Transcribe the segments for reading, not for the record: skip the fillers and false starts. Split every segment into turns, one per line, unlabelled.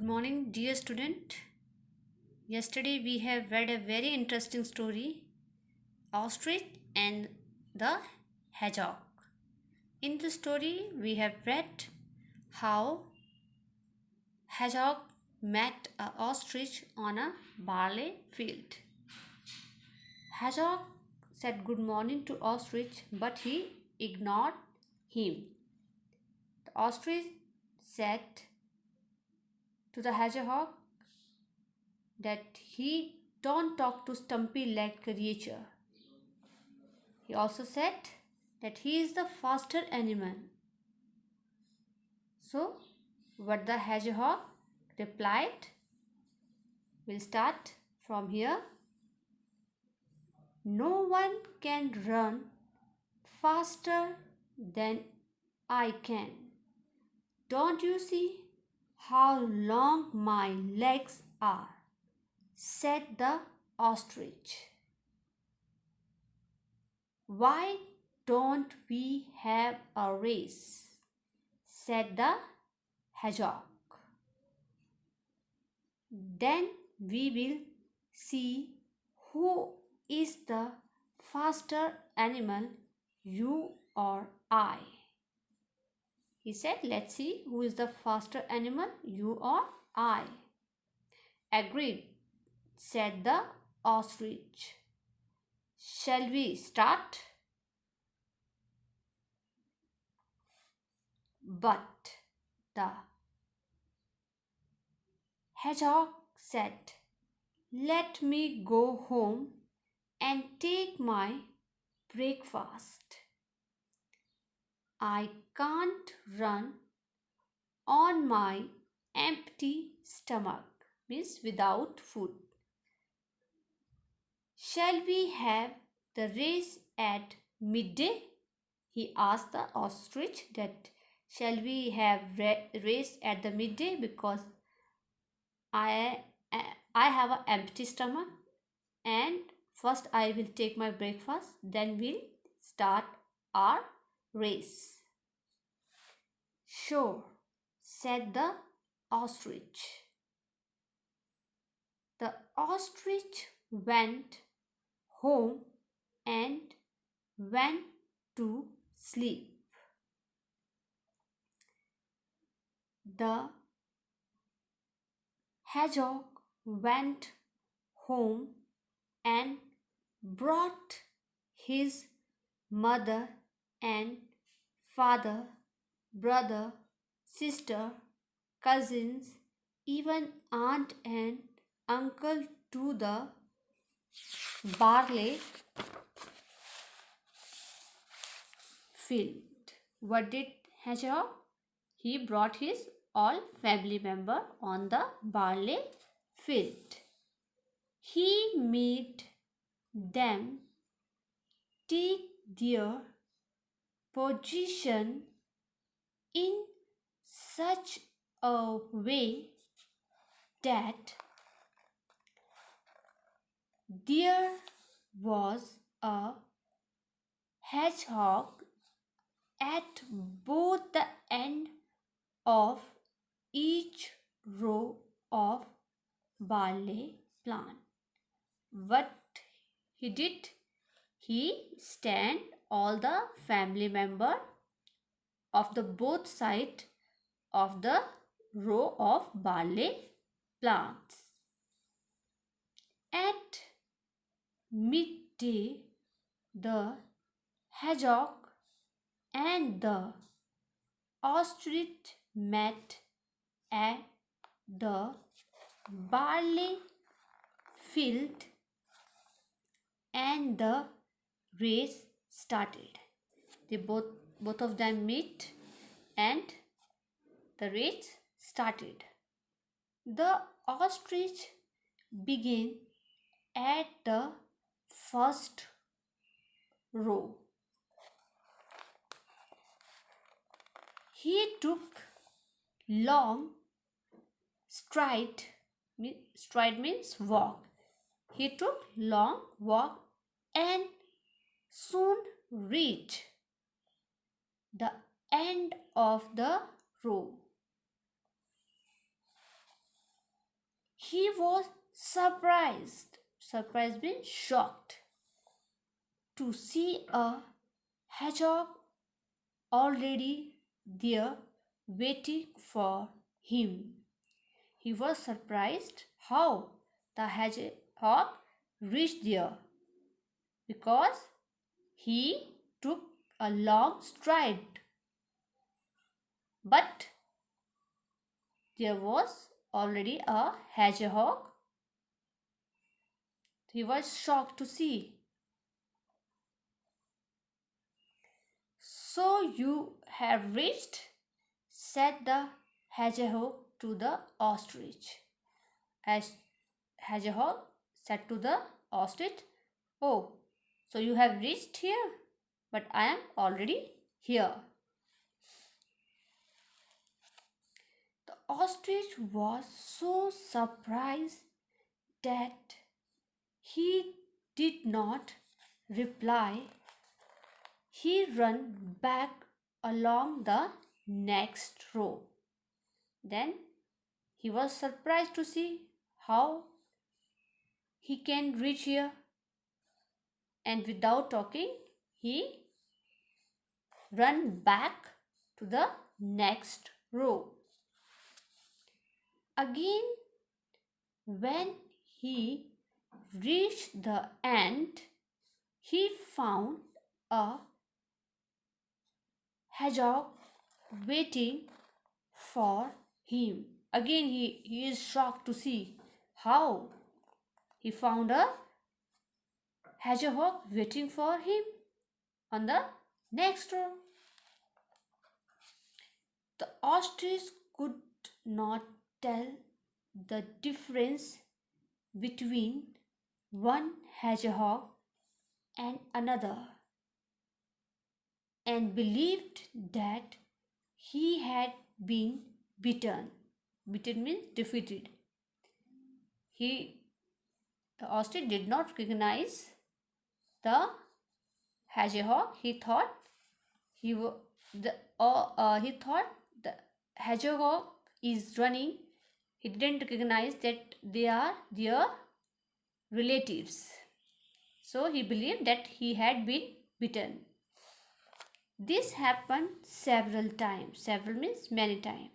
Good morning, dear student. Yesterday we have read a very interesting story, Ostrich and the Hedgehog. In the story we have read how Hedgehog met a ostrich on a barley field. Hedgehog said good morning to Ostrich, but he ignored him. The ostrich said to the hedgehog that he don't talk to stumpy-legged creature. He also said that he is the faster animal. So, what the hedgehog replied, we'll start from here. No one can run faster than I can. Don't you see how long my legs are? Said the ostrich. Why don't we have a race? Said the hedgehog. Then we will see who is the faster animal, you or I. He said, let's see who is the faster animal, you or I. Agreed, said the ostrich. Shall we start? But the hedgehog said, let me go home and take my breakfast. I can't run on my empty stomach, means without food. Shall we have the race at midday? He asked the ostrich that shall we have race at the midday, because I have an empty stomach and first I will take my breakfast, then we'll start our race. Sure, said the ostrich. The ostrich went home and went to sleep. The hedgehog went home and brought his mother and father, brother, sister, cousins, even aunt and uncle to the barley field. What did hedgehog? He brought his all family member on the barley field. He made them take their position in such a way that there was a hedgehog at both the end of each row of barley plant. What he did? He stand all the family member of the both side of the row of barley plants. At midday, the hedgehog and the ostrich met at the barley field and the race started. They both of them meet and the race started. The ostrich began at the first row. He took long stride means walk. He took long walk and soon reached the end of the row. he was surprised. Surprised means shocked to see a hedgehog already there waiting for him. He was surprised how the hedgehog reached there because he took a long stride. But there was already a hedgehog. He was shocked to see. "So you have reached," said the hedgehog to the ostrich. As hedgehog said to the ostrich, "Oh, so you have reached here, but I am already here." The ostrich was so surprised that he did not reply. He ran back along the next row. Then he was surprised to see how he can reach here, and without talking he ran back to the next row. Again, when he reached the end, he found a hedgehog waiting for him. Again, he is shocked to see how he found a hedgehog waiting for him on the next row. The ostrich could not tell the difference between one hedgehog and another, and believed that he had been beaten. Beaten means defeated. The ostrich did not recognize the hedgehog. He thought the hedgehog is running. He didn't recognize that they are their relatives. So he believed that he had been beaten. This happened several times. Several means many times.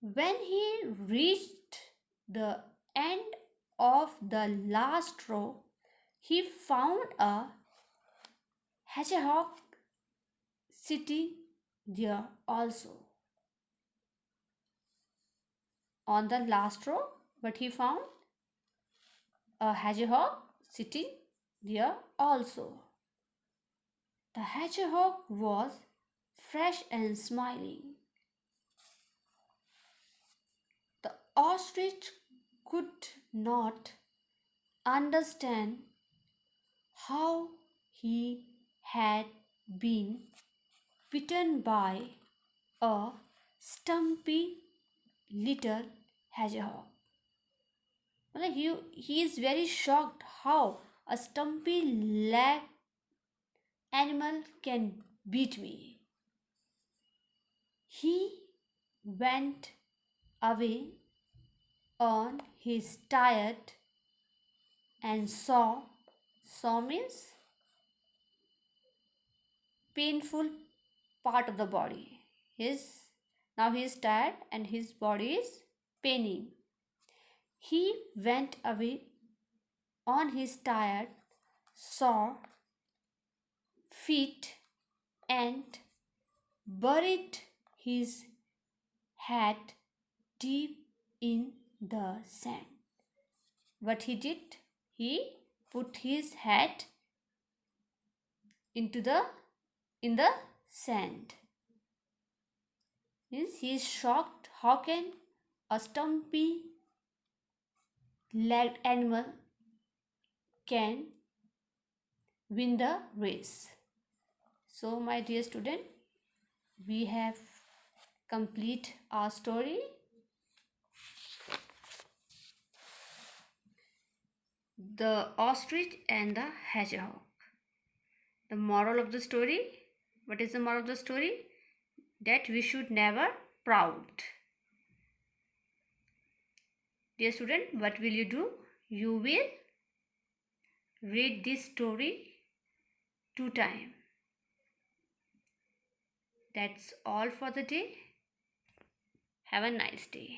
When he reached the end of the last row, he found a hedgehog sitting there also on the last row, but he found a hedgehog sitting there also. The hedgehog was fresh and smiling. The ostrich could not understand how he had been bitten by a stumpy little hedgehog. He is very shocked how a stumpy leg animal can beat me. He went away on his tired and saw means painful part of the body. Now he is tired and his body is paining. He went away on his tired, sore feet and buried his head deep in the sand. What he did? He put his head in the sand. Means he is shocked. How can a stumpy legged animal can win the race? So my dear student, we have complete our story. The ostrich and the hedgehog. The moral of the story. What is the moral of the story? That we should never proud. Dear student, what will you do? You will read this story 2 times. That's all for the day. Have a nice day.